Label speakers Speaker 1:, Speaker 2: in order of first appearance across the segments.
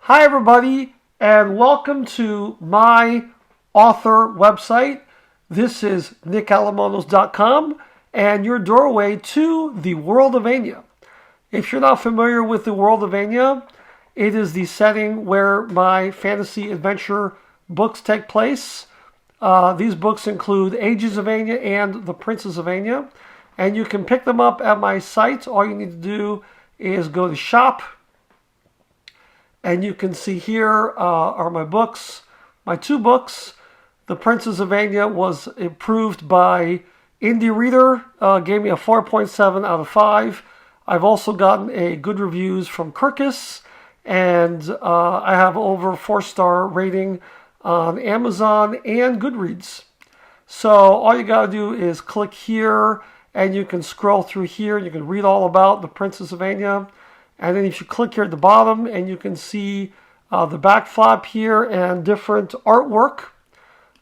Speaker 1: Hi everybody, and welcome to my author website. This is nickalamonos.com and your doorway to the world of Aenya. If you're not familiar with the world of Aenya, it is the setting where my fantasy adventure books take place. These books include Ages of Aenya and The Princes of Aenya, and you can pick them up at my site. All you need to do is go to shop. And you can see here are my books, my two books. The Princes of Aenya was approved by Indie Reader, gave me a 4.7 out of 5. I've also gotten a good reviews from Kirkus, and I have over 4-star rating on Amazon and Goodreads. So all you gotta do is click here, and you can scroll through here, and you can read all about The Princes of Aenya. And then if you click here at the bottom, and you can see the back flap here and different artwork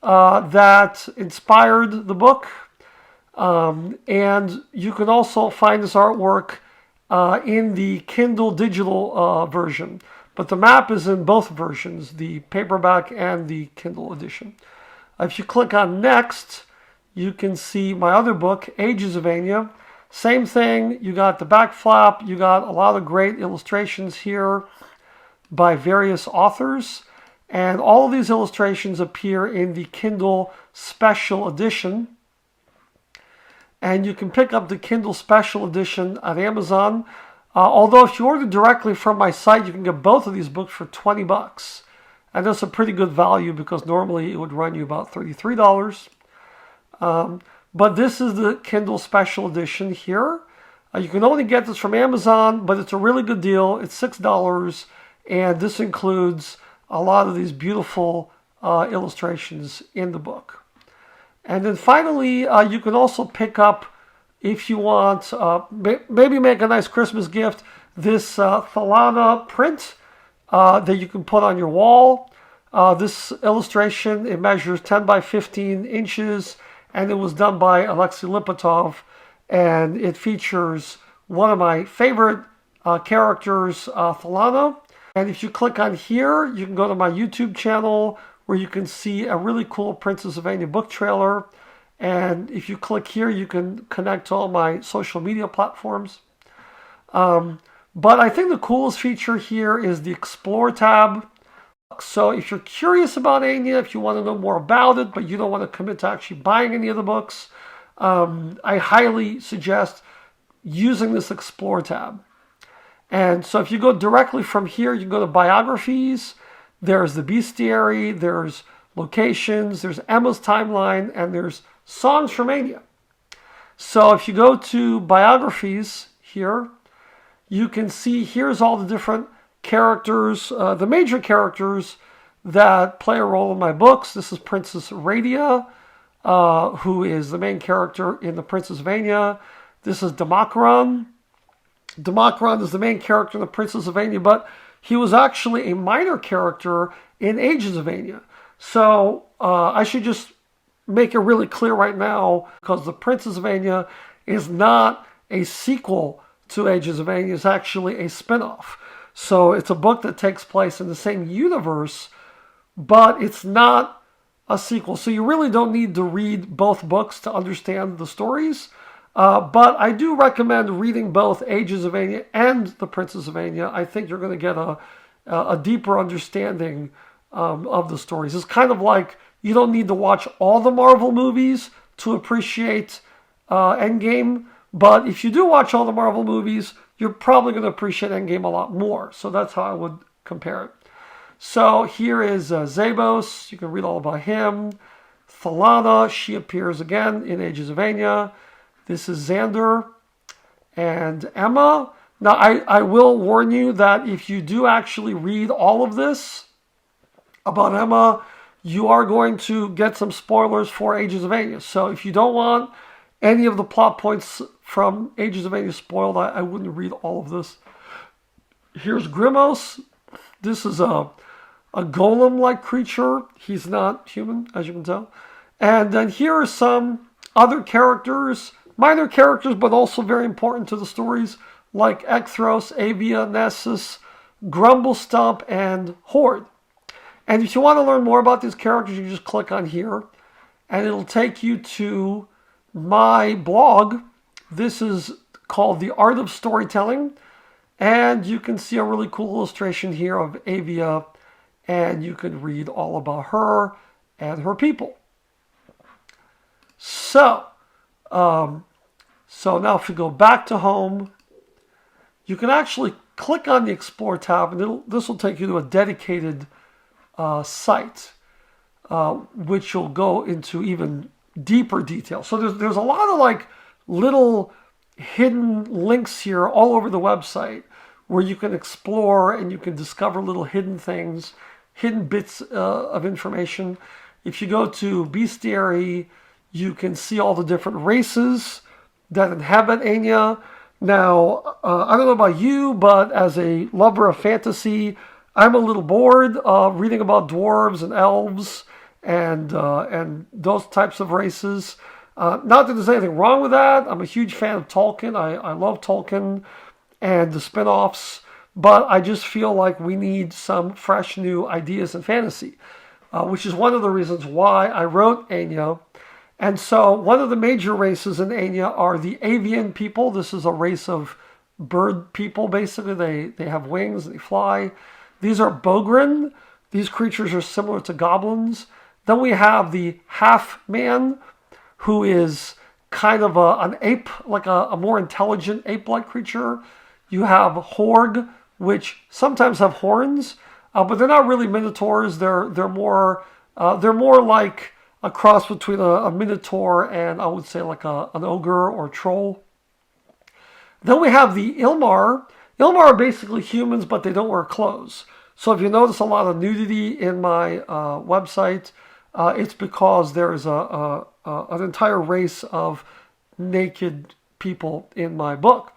Speaker 1: that inspired the book. And you can also find this artwork in the Kindle digital version. But the map is in both versions, the paperback and the Kindle edition. If you click on Next, you can see my other book, Ages of Aenya. Same thing, you got the back flap, you got a lot of great illustrations here by various authors, and all of these illustrations appear in the Kindle Special Edition. And you can pick up the Kindle Special Edition on Amazon, although if you order directly from my site, you can get both of these books for $20. And that's a pretty good value because normally it would run you about $33. But this is the Kindle Special Edition here. You can only get this from Amazon, but it's a really good deal. It's $6, and this includes a lot of these beautiful illustrations in the book. And then finally, you can also pick up, if you want, maybe make a nice Christmas gift, this Thalana print that you can put on your wall. This illustration, it measures 10 by 15 inches. And it was done by Alexei Lipatov, and it features one of my favorite characters, Thalana. And if you click on here, you can go to my YouTube channel where you can see a really cool Princess of Aenya book trailer. And if you click here, you can connect to all my social media platforms. But I think the coolest feature here is the Explore tab. So if you're curious about Aenya, if you want to know more about it, but you don't want to commit to actually buying any of the books, I highly suggest using this Explore tab. And so if you go directly from here, you can go to Biographies, there's the Bestiary, there's Locations, there's Emma's Timeline, and there's Songs from Aenya. So if you go to Biographies here, you can see here's all the different characters, the major characters that play a role in my books. This is Princess Radia, who is the main character in The Princes of Aenya. This is Damakaran. Damakaran is the main character in The Princes of Aenya, but he was actually a minor character in Ages of Aenya. So I should just make it really clear right now, because The Princes of Aenya is not a sequel to Ages of Aenya, it's actually a spin-off. So it's a book that takes place in the same universe, but it's not a sequel. So you really don't need to read both books to understand the stories. But I do recommend reading both Ages of Aenya and The Princes of Aenya. I think you're going to get a deeper understanding of the stories. It's kind of like you don't need to watch all the Marvel movies to appreciate Endgame. But if you do watch all the Marvel movies, you're probably going to appreciate Endgame a lot more. So that's how I would compare it. So here is Zabos. You can read all about him. Thalana, she appears again in Ages of Aenya. This is Xander and Emma. Now, I will warn you that if you do actually read all of this about Emma, you are going to get some spoilers for Ages of Aenya. So if you don't want any of the plot points from Ages of Aenya spoiled, I wouldn't read all of this. Here's Grimos. This is a golem-like creature. He's not human, as you can tell. And then here are some other characters, minor characters, but also very important to the stories, like Ekthros, Avia, Nessus, Grumble Stump, and Horde. And if you want to learn more about these characters, you just click on here, and it'll take you to my blog. This is called The Art of Storytelling, and you can see a really cool illustration here of Avia, and you can read all about her and her people. So now if you go back to home, you can actually click on the Explore tab, and this will take you to a dedicated site, which will go into even deeper detail. So there's a lot of like little hidden links here all over the website where you can explore and you can discover little hidden things, hidden bits of information. If you go to Bestiary, you can see all the different races that inhabit Aenya. Now, I don't know about you, but as a lover of fantasy, I'm a little bored reading about dwarves and elves and those types of races. Not that there's anything wrong with that. I'm a huge fan of Tolkien. I love Tolkien and the spin-offs, but I just feel like we need some fresh new ideas in fantasy, which is one of the reasons why I wrote Aenya. And so one of the major races in Aenya are the avian people. This is a race of bird people, basically. They have wings, they fly. These are Bogren. These creatures are similar to goblins. Then we have the half-man, who is kind of an ape, like a more intelligent ape-like creature. You have Horg, which sometimes have horns, but they're not really minotaurs. They're more like a cross between a minotaur and I would say like an ogre or troll. Then we have the Ilmar. Ilmar are basically humans, but they don't wear clothes. So if you notice a lot of nudity in my website, it's because there is an entire race of naked people in my book.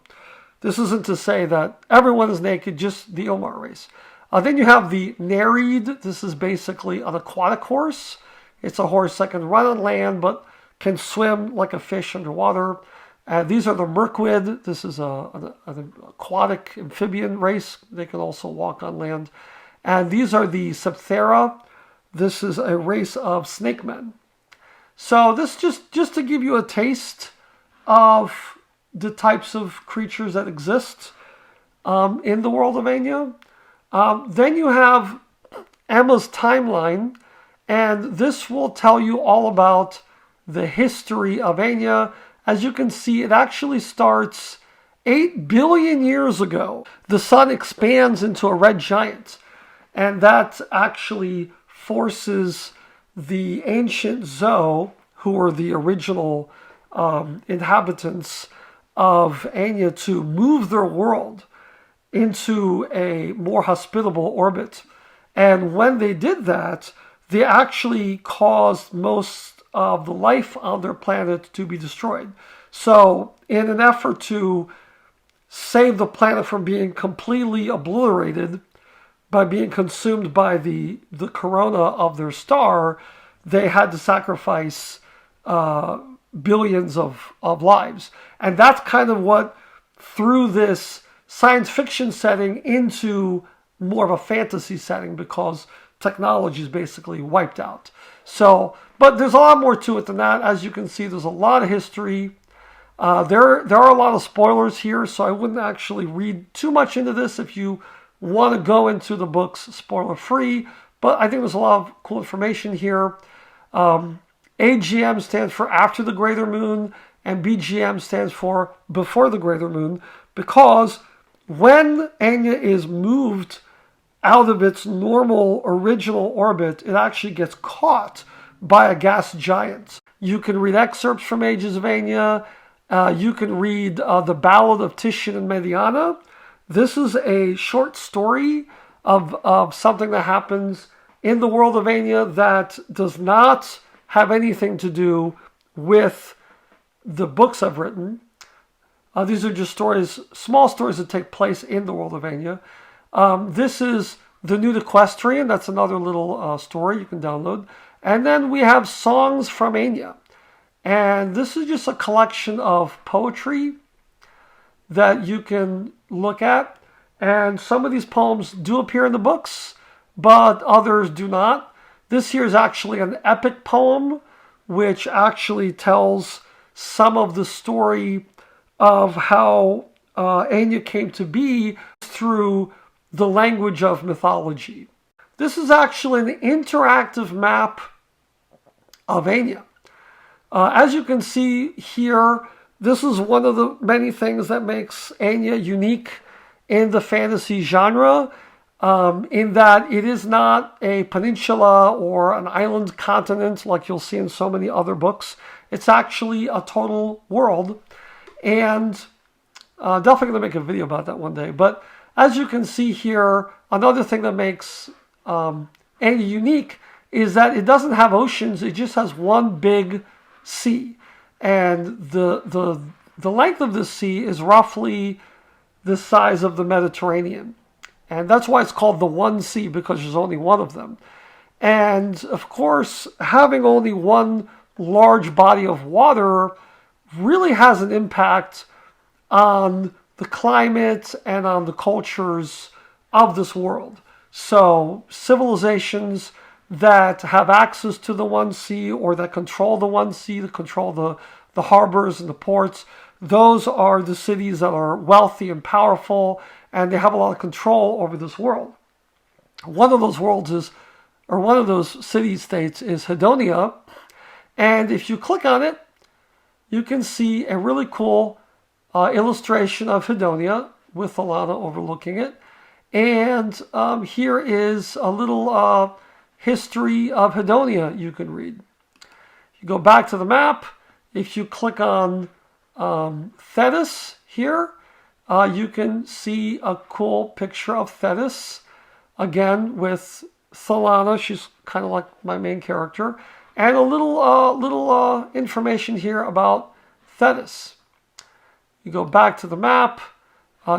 Speaker 1: This isn't to say that everyone is naked, just the Ilmar race. Then you have the Nereid. This is basically an aquatic horse. It's a horse that can run on land, but can swim like a fish underwater. These are the Mirkwood. This is an aquatic amphibian race. They can also walk on land. And these are the Septhera. This is a race of snake men. So this just to give you a taste of the types of creatures that exist in the world of Aenya. Then you have Emma's timeline, and this will tell you all about the history of Aenya. As you can see, it actually starts 8 billion years ago. The sun expands into a red giant, and that actually forces the ancient Zo, who were the original inhabitants of Aenya, to move their world into a more hospitable orbit. And when they did that, they actually caused most of the life on their planet to be destroyed. So in an effort to save the planet from being completely obliterated by being consumed by the corona of their star, they had to sacrifice billions of lives. And that's kind of what threw this science fiction setting into more of a fantasy setting, because technology is basically wiped out. So, but there's a lot more to it than that. As you can see, there's a lot of history. There are a lot of spoilers here, so I wouldn't actually read too much into this if you want to go into the books spoiler-free. But I think there's a lot of cool information here. AGM stands for After the Greater Moon, and BGM stands for Before the Greater Moon, because when Aenya is moved out of its normal original orbit, it actually gets caught by a gas giant. You can read excerpts from Ages of Aenya. You can read The Ballad of Titian and Mediana. This is a short story of something that happens in the world of Aenya that does not have anything to do with the books I've written. These are just stories, small stories that take place in the world of Aenya. This is The Nude Equestrian. That's another little story you can download. And then we have Songs from Aenya. And this is just a collection of poetry that you can look at. And some of these poems do appear in the books, but others do not. This here is actually an epic poem, which actually tells some of the story of how Aenya came to be through the language of mythology. This is actually an interactive map of Aenya. As you can see here, this is one of the many things that makes Aenya unique in the fantasy genre, in that it is not a peninsula or an island continent like you'll see in so many other books. It's actually a total world, and definitely going to make a video about that one day. But as you can see here, another thing that makes Aenya unique is that it doesn't have oceans, it just has one big sea. And the length of this sea is roughly the size of the Mediterranean. And that's why it's called the One Sea, because there's only one of them. And of course, having only one large body of water really has an impact on the climate and on the cultures of this world. So civilizations that have access to the One Sea, or that control the One Sea, that control the harbors and the ports, those are the cities that are wealthy and powerful, and they have a lot of control over this world. One of those worlds is, or one of those city-states is Hedonia. And if you click on it, you can see a really cool illustration of Hedonia with Alana overlooking it. And here is a little history of Hedonia you can read. You go back to the map. If you click on Thetis here, you can see a cool picture of Thetis, again with Thalana. She's kind of like my main character, and a little information here about Thetis. You go back to the map,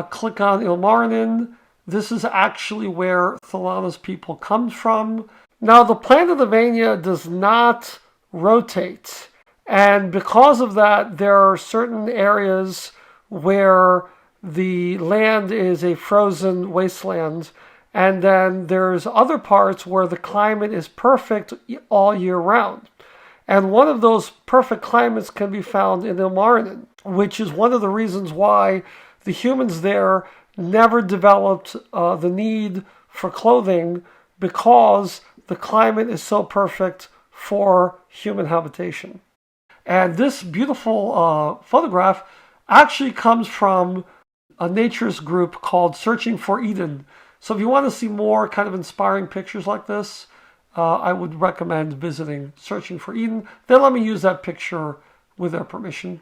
Speaker 1: click on Ilmarinen. This is actually where Thalana's people comes from. Now, the planet of Aenya does not rotate, and because of that, there are certain areas where the land is a frozen wasteland, and then there's other parts where the climate is perfect all year round. And one of those perfect climates can be found in Ilmarinen, which is one of the reasons why the humans there never developed the need for clothing, because the climate is so perfect for human habitation. And this beautiful photograph actually comes from a naturist group called Searching for Eden. So if you want to see more kind of inspiring pictures like this, I would recommend visiting Searching for Eden. They let me use that picture with their permission.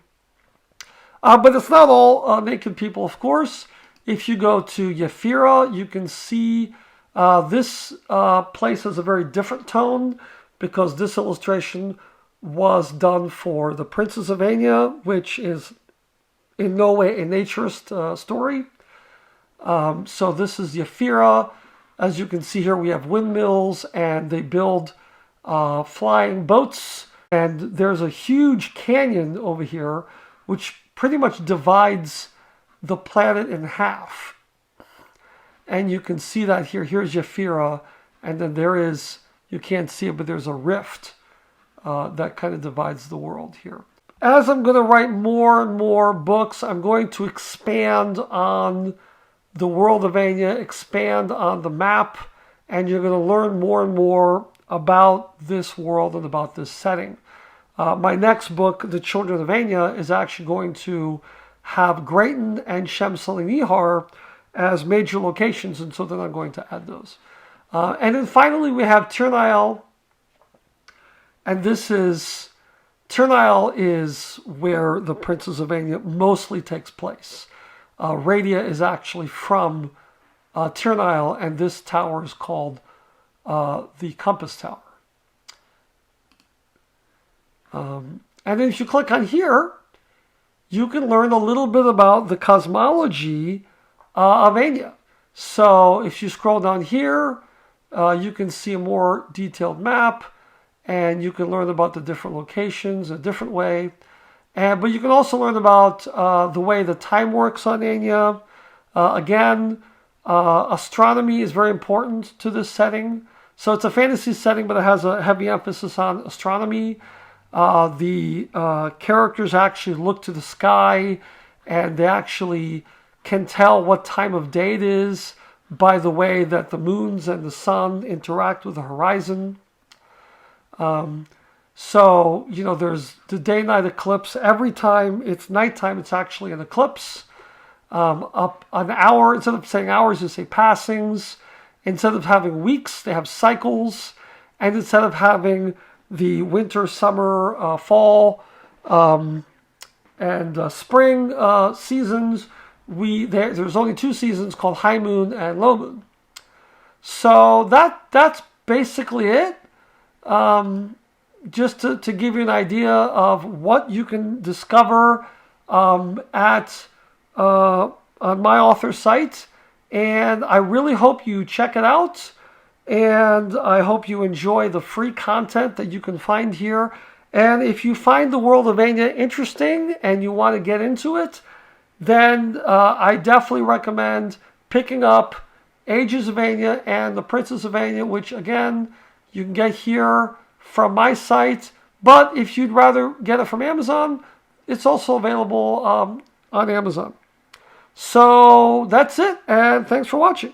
Speaker 1: But it's not all naked people, of course. If you go to Yefira, you can see this place has a very different tone, because this illustration was done for the Princess of Aenya, which is in no way a naturist story. So this is Yefira. As you can see here, we have windmills, and they build flying boats. And there's a huge canyon over here, which pretty much divides the planet in half. And you can see that here. Here's Yefira, and then there is, you can't see it, but there's a rift that kind of divides the world here. As I'm going to write more and more books, I'm going to expand on the world of Aenya, expand on the map, and you're going to learn more and more about this world and about this setting. My next book, The Children of Aenya, is actually going to have Grayton and Shemsel and Ihar as major locations, and so then I'm going to add those. And then finally we have Tirnael, and Tirnael is where the Princess of Aenya mostly takes place. Radia is actually from Tirnael, and this tower is called the Compass Tower. And then if you click on here, you can learn a little bit about the cosmology of Aenya. So if you scroll down here, you can see a more detailed map, and you can learn about the different locations a different way. But you can also learn about the way the time works on Aenya. Again, Astronomy is very important to this setting. So it's a fantasy setting, but it has a heavy emphasis on astronomy. The characters actually look to the sky, and they actually can tell what time of day it is by the way that the moons and the sun interact with the horizon. So, there's the day-night eclipse. Every time it's nighttime, it's actually an eclipse. Up an hour, instead of saying hours, you say passings. Instead of having weeks, they have cycles. And instead of having the winter, summer, fall, and spring seasons, there's only 2 seasons called high moon and low moon. So that's basically it. Just to give you an idea of what you can discover at on my author site. And I really hope you check it out. And I hope you enjoy the free content that you can find here. And if you find the world of Aenya interesting and you want to get into it, then I definitely recommend picking up Ages of Aenya and The Princess of Aenya, which again, you can get here from my site. But if you'd rather get it from Amazon, it's also available on Amazon. So that's it, and thanks for watching.